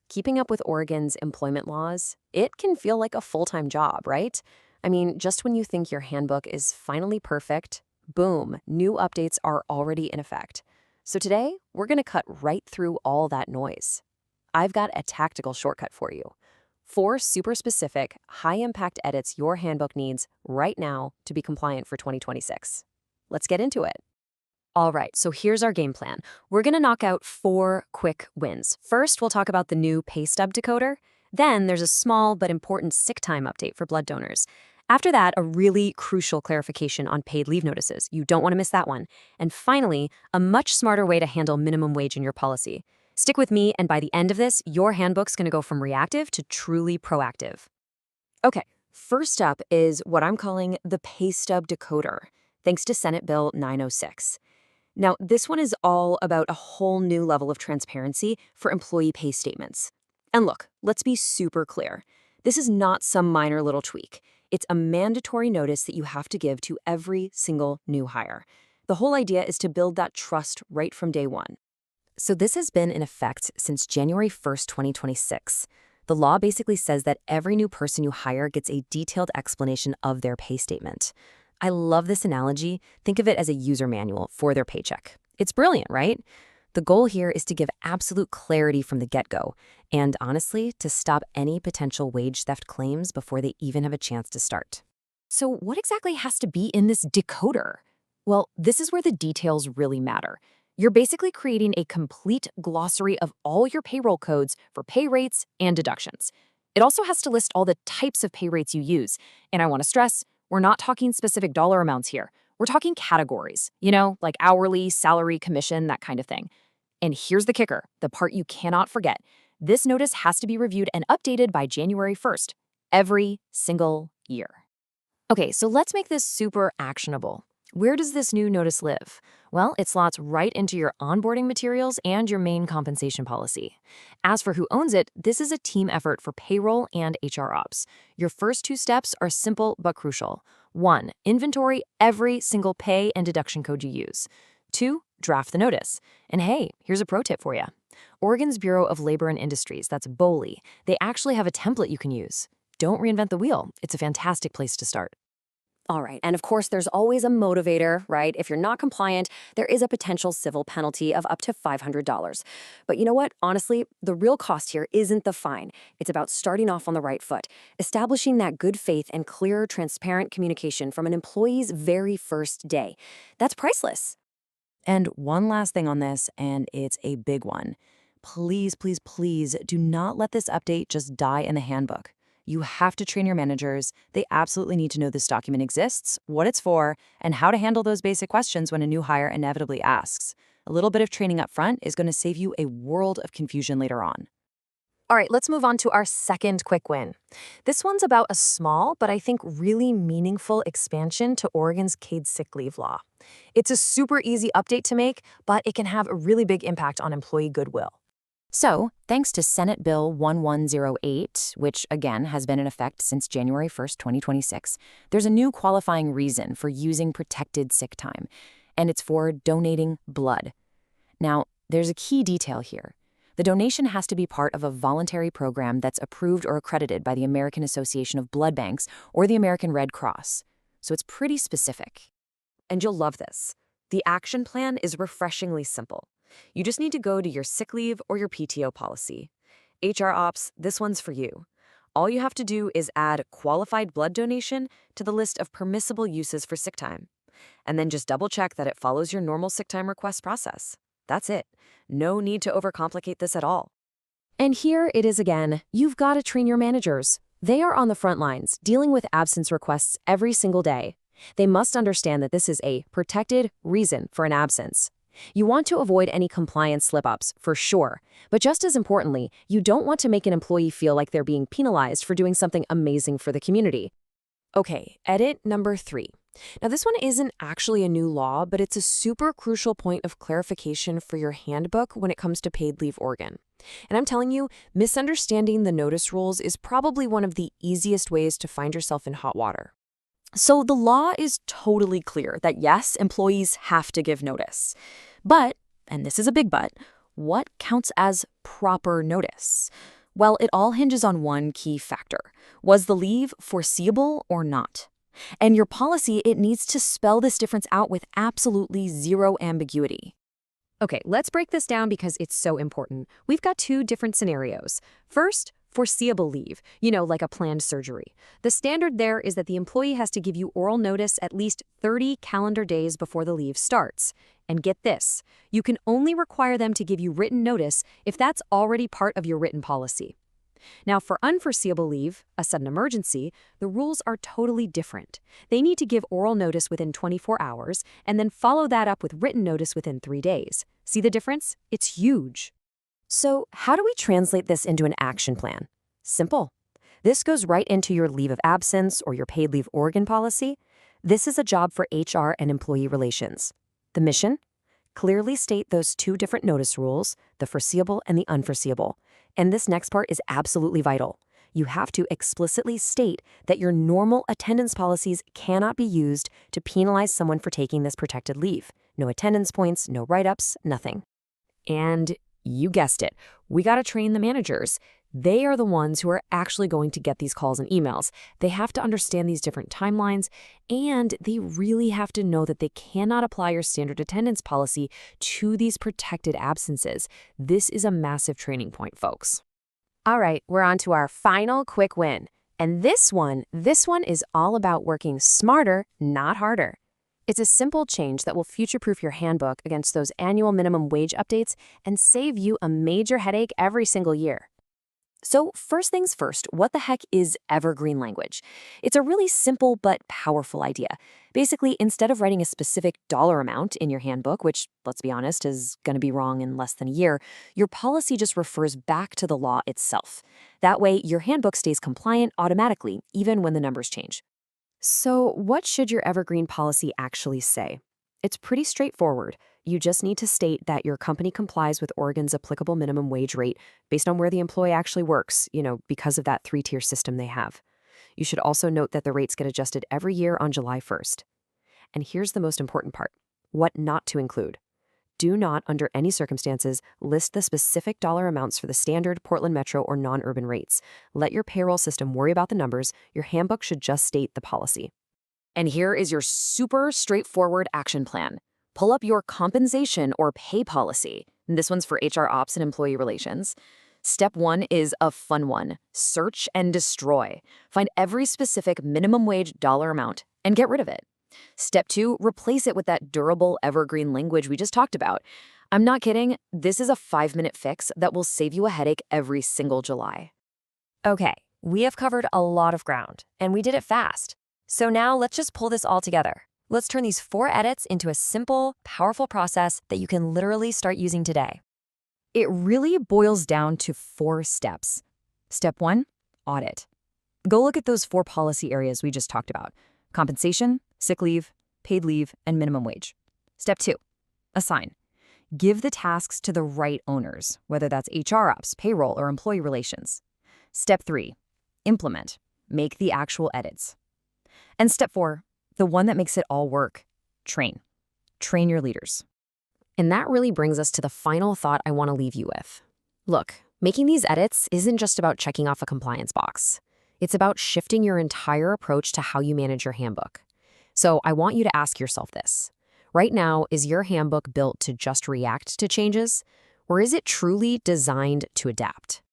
Keeping up with Oregon's employment laws, it can feel like a full-time job, right? I mean, just when you think your handbook is finally perfect, boom, new updates are already in effect. So today, we're going to cut right through all that noise. I've got a tactical shortcut for you. 4 super specific, high-impact edits your handbook needs right now to be compliant for 2026. Let's get into it. All right, so here's our game plan. We're going to knock out 4 quick wins. First, we'll talk about the new pay stub decoder. Then there's a small but important sick time update for blood donors. After that, a really crucial clarification on paid leave notices. You don't want to miss that one. And finally, a much smarter way to handle minimum wage in your policy. Stick with me, and by the end of this, your handbook's going to go from reactive to truly proactive. Okay, first up is what I'm calling the pay stub decoder, thanks to Senate Bill 906. Now, this one is all about a whole new level of transparency for employee pay statements. And look, let's be super clear. This is not some minor little tweak. It's a mandatory notice that you have to give to every single new hire. The whole idea is to build that trust right from day one. So this has been in effect since January 1st, 2026. The law basically says that every new person you hire gets a detailed explanation of their pay statement. I love this analogy. Think of it as a user manual for their paycheck. It's brilliant, right? The goal here is to give absolute clarity from the get-go, and honestly, to stop any potential wage theft claims before they even have a chance to start. So what exactly has to be in this decoder? Well, this is where the details really matter. You're basically creating a complete glossary of all your payroll codes for pay rates and deductions. It also has to list all the types of pay rates you use, and I want to stress, we're not talking specific dollar amounts here. We're talking categories, like hourly, salary, commission, that kind of thing. And here's the kicker, the part you cannot forget. This notice has to be reviewed and updated by January 1st, every single year. Okay, so let's make this super actionable. Where does this new notice live? Well, it slots right into your onboarding materials and your main compensation policy. As for who owns it, this is a team effort for payroll and HR ops. Your first 2 steps are simple but crucial. 1, inventory every single pay and deduction code you use. 2, draft the notice. And hey, here's a pro tip for you. Oregon's Bureau of Labor and Industries, that's BOLI, they actually have a template you can use. Don't reinvent the wheel. It's a fantastic place to start. All right, and of course, there's always a motivator, right? If you're not compliant, there is a potential civil penalty of up to $500. But you know what? Honestly, the real cost here isn't the fine. It's about starting off on the right foot, establishing that good faith and clear, transparent communication from an employee's very first day. That's priceless. And one last thing on this, and it's a big one. Please, please, please do not let this update just die in the handbook. You have to train your managers. They absolutely need to know this document exists, what it's for, and how to handle those basic questions when a new hire inevitably asks. A little bit of training up front is going to save you a world of confusion later on. All right, let's move on to our second quick win. This one's about a small, but I think really meaningful expansion to Oregon's paid sick leave law. It's a super easy update to make, but it can have a really big impact on employee goodwill. So, thanks to Senate Bill 1108, which again has been in effect since January 1st, 2026, there's a new qualifying reason for using protected sick time, and it's for donating blood. Now, there's a key detail here. The donation has to be part of a voluntary program that's approved or accredited by the American Association of Blood Banks or the American Red Cross. So it's pretty specific. And you'll love this. The action plan is refreshingly simple. You just need to go to your sick leave or your PTO policy. HR Ops, this one's for you. All you have to do is add qualified blood donation to the list of permissible uses for sick time. And then just double check that it follows your normal sick time request process. That's it. No need to overcomplicate this at all. And here it is again. You've got to train your managers. They are on the front lines, dealing with absence requests every single day. They must understand that this is a protected reason for an absence. You want to avoid any compliance slip-ups, for sure. But just as importantly, you don't want to make an employee feel like they're being penalized for doing something amazing for the community. Okay, edit number 3. Now, this one isn't actually a new law, but it's a super crucial point of clarification for your handbook when it comes to paid leave Oregon. And I'm telling you, misunderstanding the notice rules is probably one of the easiest ways to find yourself in hot water. So the law is totally clear that yes, employees have to give notice. But, and this is a big but, What counts as proper notice? Well, it all hinges on one key factor. Was the leave foreseeable or not? And your policy, it needs to spell this difference out with absolutely zero ambiguity. Okay, let's break this down because it's so important. We've got two different scenarios. First, foreseeable leave, like a planned surgery. The standard there is that the employee has to give you oral notice at least 30 calendar days before the leave starts. And get this, you can only require them to give you written notice if that's already part of your written policy. Now, for unforeseeable leave, a sudden emergency, the rules are totally different. They need to give oral notice within 24 hours and then follow that up with written notice within 3 days. See the difference? It's huge. So, how do we translate this into an action plan? Simple. This goes right into your leave of absence or your paid leave Oregon policy. This is a job for HR and employee relations. The mission? Clearly state those two different notice rules, the foreseeable and the unforeseeable. And this next part is absolutely vital. You have to explicitly state that your normal attendance policies cannot be used to penalize someone for taking this protected leave. No attendance points, no write-ups, nothing. And you guessed it, we got to train the managers. They are the ones who are actually going to get these calls and emails. They have to understand these different timelines, and they really have to know that they cannot apply your standard attendance policy to these protected absences. This is a massive training point, folks. All right, we're on to our final quick win. And this one is all about working smarter, not harder. It's a simple change that will future-proof your handbook against those annual minimum wage updates and save you a major headache every single year. So first things first, what the heck is evergreen language? It's a really simple but powerful idea. Basically, instead of writing a specific dollar amount in your handbook, which, let's be honest, is going to be wrong in less than a year, your policy just refers back to the law itself. That way, your handbook stays compliant automatically, even when the numbers change. So what should your evergreen policy actually say? It's pretty straightforward. You just need to state that your company complies with Oregon's applicable minimum wage rate based on where the employee actually works, because of that 3-tier system they have. You should also note that the rates get adjusted every year on July 1st. And here's the most important part, what not to include. Do not, under any circumstances, list the specific dollar amounts for the standard Portland Metro or non-urban rates. Let your payroll system worry about the numbers. Your handbook should just state the policy. And here is your super straightforward action plan. Pull up your compensation or pay policy. This one's for HR ops and employee relations. Step 1 is a fun one. Search and destroy. Find every specific minimum wage dollar amount and get rid of it. Step 2, replace it with that durable evergreen language we just talked about. I'm not kidding. This is a 5-minute fix that will save you a headache every single July. Okay, we have covered a lot of ground, and we did it fast. So now let's just pull this all together. Let's turn these 4 edits into a simple, powerful process that you can literally start using today. It really boils down to 4 steps. Step 1, audit. Go look at those 4 policy areas we just talked about: compensation, sick leave, paid leave, and minimum wage. Step 2, assign. Give the tasks to the right owners, whether that's HR ops, payroll, or employee relations. Step 3, implement. Make the actual edits. And step 4, the one that makes it all work, train. Train your leaders. And that really brings us to the final thought I want to leave you with. Look, making these edits isn't just about checking off a compliance box. It's about shifting your entire approach to how you manage your handbook. So I want you to ask yourself this. Right now, is your handbook built to just react to changes? Or is it truly designed to adapt?